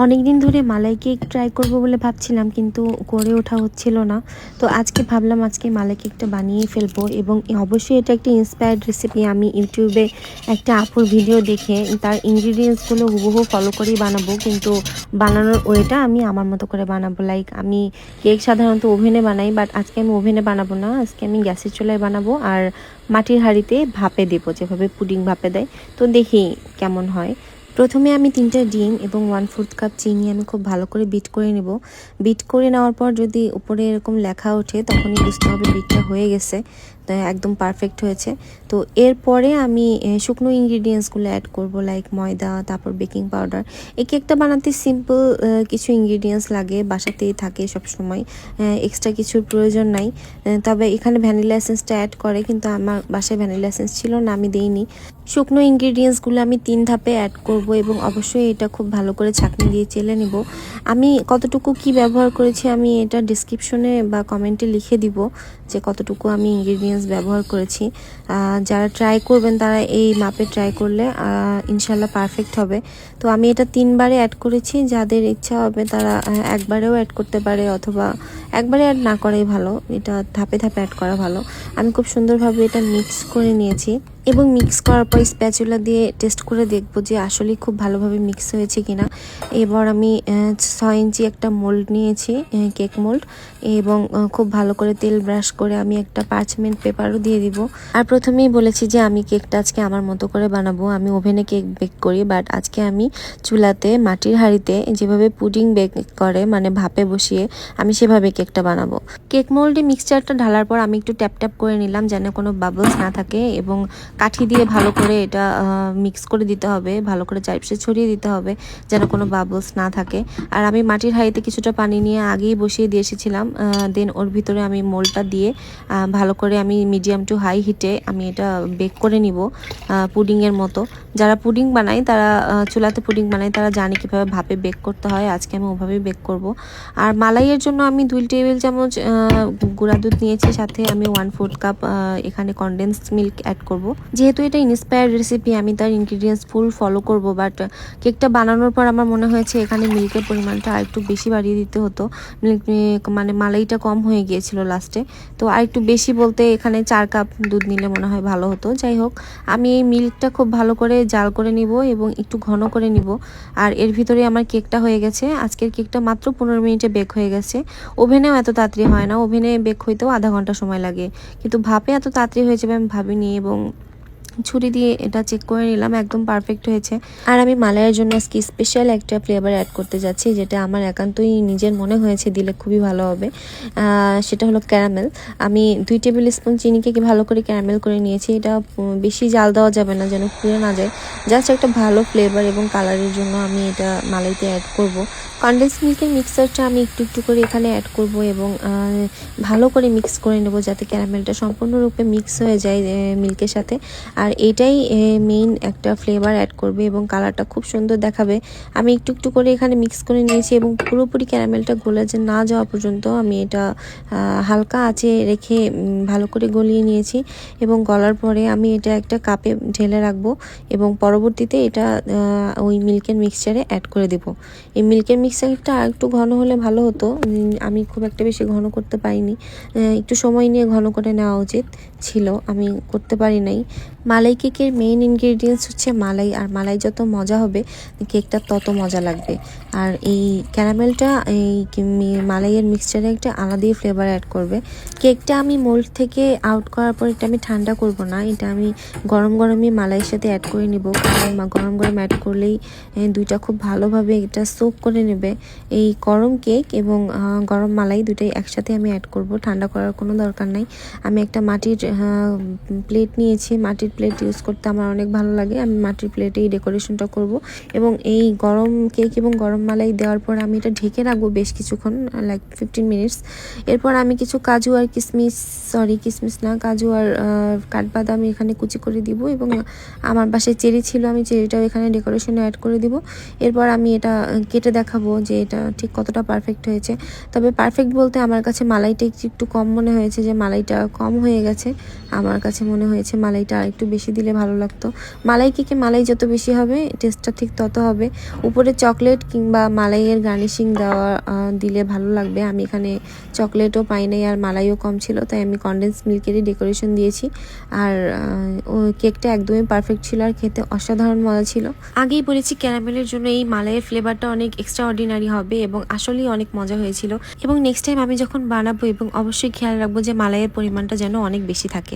অনেকদিন ধরে মালাই cake try করব বলে ভাবছিলাম, কিন্তু করে ওঠা হচ্ছিল না। তো আজকে ভাবলাম আজকে মালাই কেকটা বানিয়ে ফেলবো, এবং অবশ্যই এটা একটা ইন্সপায়ার্ড রেসিপি। আমি ইউটিউবে একটা আপুর ভিডিও দেখে তার ইনগ্রিডিয়েন্টসগুলো হুবহু ফলো করেই বানাবো, কিন্তু বানানোর ওয়েটা আমি আমার মতো করে বানাবো। লাইক আমি কেক সাধারণত ওভেনে বানাই, বাট আজকে আমি ওভেনে বানাবো না, আজকে আমি গ্যাসের চুলায় বানাবো আর মাটির হাঁড়িতে ভাপে দেবো, যেভাবে পুডিং ভাপে দেয়। তো দেখি কেমন হয়। প্রথমে আমি 3টা ডিম এবং 1/4 কাপ চিনি আমি খুব ভালো করে বিট করে নেব। বিট করে নেওয়ার পর যদি উপরে এরকম লেখা ওঠে তখনই বুঝতে হবে বিটটা হয়ে গেছে, তো একদম পারফেক্ট হয়েছে। তো এরপরে আমি শুকনো ইনগ্রিডিয়েন্টসগুলো অ্যাড করব, লাইক ময়দা, তারপর বেকিং পাউডার। এই কেকটা বানাতে সিম্পল কিছু ইনগ্রিডিয়েন্টস লাগে, বাসাতেই থাকে সবসময়, এক্সট্রা কিছুর প্রয়োজন নাই। তবে এখানে ভ্যানিলা এসেন্সটা অ্যাড করে, কিন্তু আমার বাসায় ভ্যানিলা এসেন্স ছিল না, আমি দেইনি। শুকনো ইনগ্রিডিয়েন্টসগুলো আমি 3 ধাপে অ্যাড করব, এবং অবশ্যই এটা খুব ভালো করে ছাঁকনি দিয়ে চেলে নেব। আমি কতটুকু কি ব্যবহার করেছি আমি এটা ডিসক্রিপশনে বা কমেন্টে লিখে দিব, যে কতটুকু আমি ইনগ্রিডিয়েন্টস ব্যবহার করেছি। যারা ট্রাই করবেন তারা এই মাপে ট্রাই করলে ইনশাল্লাহ পারফেক্ট হবে। তো আমি এটা 3বারে অ্যাড করেছি, যাদের ইচ্ছা হবে তারা একবারেও অ্যাড করতে পারে, অথবা একবারে অ্যাড না করাই ভালো, এটা ধাপে ধাপে অ্যাড করা ভালো। আমি খুব সুন্দরভাবে এটা মিক্স করে নিয়েছি, এবং মিক্স করার পর স্প্যাচুলা দিয়ে টেস্ট করে দেখব যে আসলে খুব ভালোভাবে মিক্স হয়েছে কিনা। এবার আমি 6 ইঞ্চি একটা মোল্ড নিয়েছি, কেক মোল্ড, এবং খুব ভালো করে তেল ব্রাশ করে আমি একটা পার্চমেন্ট পেপারও দিয়ে দিব। আর প্রথমেই বলেছি যে আমি কেকটা আজকে আমার মতো করে বানাবো। আমি ওভেনে কেক বেক করি, বাট আজকে আমি চুলাতে মাটির হাঁড়িতে যেভাবে পুডিং বেক করে, মানে ভাপে বসিয়ে, আমি সেভাবে কেকটা বানাবো। কেক মোল্ডে মিক্সচারটা ঢালার পর আমি একটু ট্যাপ ট্যাপ করে নিলাম যেন কোনো বাবলস না থাকে, এবং কাঠি দিয়ে ভালো করে এটা মিক্স করে দিতে হবে, ভালো করে চারপাশে ছড়িয়ে দিতে হবে যেন কোনো বাবলস না থাকে। আর আমি মাটির হাঁড়িতে কিছুটা পানি নিয়ে আগেই বসিয়ে দিয়ে এসেছিলাম, দেন ওর ভিতরে আমি মোল্ডটা দিয়ে ভালো করে আমি মিডিয়াম টু হাই হিটে আমি এটা বেক করে নিব পুডিংয়ের মতো। যারা পুডিং বানায় তারা চুলাতে পুডিং বানায় তারা জানে কীভাবে ভাপে বেক করতে হয়, আজকে আমি ওভাবেই বেক করব। আর মালাইয়ের জন্য আমি 2 টেবিল চামচ গুঁড়া দুধ নিয়েছি, সাথে আমি 1/4 কাপ এখানে কনডেন্সড মিল্ক অ্যাড করব। যেহেতু এটা ইন্সপায়ার্ড রেসিপি আমি তার ইনগ্রিডিয়েন্টস ফুল ফলো করব, বাট কেকটা বানানোর পর আমার মনে হয়েছে এখানে মিল্কের পরিমাণটা আর একটু বেশি বাড়িয়ে দিতে হতো। মিল্ক মানে মালাইটা কম হয়ে গিয়েছিল লাস্টে, তো আর একটু বেশি বলতে এখানে 4 কাপ দুধ নিলে মনে হয় ভালো হতো। যাই হোক, আমি এই মিল্কটা খুব ভালো করে জাল করে নিব এবং একটু ঘন করে নিব। আর এর ভিতরে আমার কেকটা হয়ে গেছে। আজকের কেকটা মাত্র 15 মিনিটে বেক হয়ে গেছে। ওভেনেও এত তাড়াতাড়ি হয় না, ওভেনে বেক হইতেও আধা ঘন্টা সময় লাগে, কিন্তু ভাপে এত তাড়াতাড়ি হয়ে যাবে আমি ভাবিনি, এবং ছুরি দিয়ে এটা চেক করে নিলাম, একদম পারফেক্ট হয়েছে। আর আমি মালাইয়ের জন্য আজকে স্পেশাল একটা ফ্লেভার অ্যাড করতে যাচ্ছি, যেটা আমার একান্তই নিজের মনে হয়েছে দিলে খুবই ভালো হবে। সেটা হলো ক্যারামেল। আমি 2 টেবিল স্পুন চিনিকে ভালো করে ক্যারামেল করে নিয়েছি। এটা বেশি জাল দেওয়া যাবে না, যেন পুড়ে না যায়। জাস্ট একটা ভালো ফ্লেভার এবং কালারের জন্য আমি এটা মালাইতে অ্যাড করব। কনডেন্স মিল্কের মিক্সারটা আমি একটু একটু করে এখানে অ্যাড করব, এবং ভালো করে মিক্স করে নেব যাতে ক্যারামেলটা সম্পূর্ণরূপে মিক্স হয়ে যায় মিল্কের সাথে। আর এটাই মেইন একটা ফ্লেভার অ্যাড করবে এবং কালারটা খুব সুন্দর দেখাবে। আমি একটু একটু করে এখানে মিক্স করে নিয়েছি, এবং পুরোপুরি ক্যারামেলটা গলে যে না যাওয়া পর্যন্ত আমি এটা হালকা আঁচে রেখে ভালো করে গলিয়ে নিয়েছি। এবং গলার পরে আমি এটা একটা কাপে ঢেলে রাখবো, এবং পরবর্তীতে এটা ওই মিল্কের মিক্সচারে অ্যাড করে দেব। এই মিল্কের মিক্সচারটা আর একটু ঘন হলে ভালো হতো, আমি খুব একটা বেশি ঘন করতে পারিনি, একটু সময় নিয়ে ঘন করে নেওয়া উচিত ছিল, আমি করতে পারি নাই। মালাই কেকের মেইন ইনগ্রিডিয়েন্টস হচ্ছে মালাই, আর মালাই যত মজা হবে কেকটা তত মজা লাগবে। আর এই ক্যারামেলটা এই মালাইয়ের মিক্সচারে একটা আলাদাই ফ্লেভার অ্যাড করবে। কেকটা আমি মোল্ড থেকে আউট করার পর এটা আমি ঠান্ডা করব না, এটা আমি গরম গরমই মালাইয়ের সাথে অ্যাড করে নিব, কারণ গরম গরম অ্যাড করলেই দুইটা খুব ভালোভাবে এটা সোক করে নেবে। এই গরম কেক এবং গরম মালাই দুটাই একসাথে আমি অ্যাড করব, ঠান্ডা করার কোনো দরকার নাই। আমি একটা মাটির প্লেট নিয়েছি, মাটির প্লেট ইউজ করতে আমার অনেক ভালো লাগে, আমি মাটির প্লেটেই ডেকোরেশনটা করব। এবং এই গরম কেক এবং গরম মালাই দেওয়ার পর আমি এটা ঢেকে রাখবো বেশ কিছুক্ষণ, লাইক 15 মিনিটস। এরপর আমি কিছু কাজু আর কিশমিশ না, কাজু আর কাঠবাদাম এখানে কুচি করে দিব, এবং আমার বাসায় চেরি ছিল, আমি চেরিটাও এখানে ডেকোরেশনে অ্যাড করে দিব। এরপর আমি এটা কেটে দেখাবো যে এটা ঠিক কতটা পারফেক্ট হয়েছে। তবে পারফেক্ট বলতে আমার কাছে মালাইটা একটু কম মনে হয়েছে, যে মালাইটা কম হয়ে গেছে, আমার কাছে মনে হয়েছে মালাইটা আর একটু একটু বেশি দিলে ভালো লাগতো। মালাই কেকে মালাই যত বেশি হবে টেস্টটা ঠিক তত হবে। উপরে চকলেট কিংবা মালাইয়ের গার্নিশিং দেওয়া দিলে ভালো লাগবে। আমি এখানে চকলেটও পাই নাই আর মালাইও কম ছিল, তাই আমি কনডেন্স মিল্কেরই ডেকোরেশন দিয়েছি। আর কেকটা একদমই পারফেক্ট ছিল আর খেতে অসাধারণ মজা ছিল। আগেই বলেছি ক্যারামেলের জন্য এই মালাইয়ের ফ্লেভারটা অনেক এক্সট্রা অর্ডিনারি হবে এবং আসলেই অনেক মজা হয়েছিল। এবং নেক্সট টাইম আমি যখন বানাবো এবং অবশ্যই খেয়াল রাখবো যে মালাইয়ের পরিমাণটা যেন অনেক বেশি থাকে।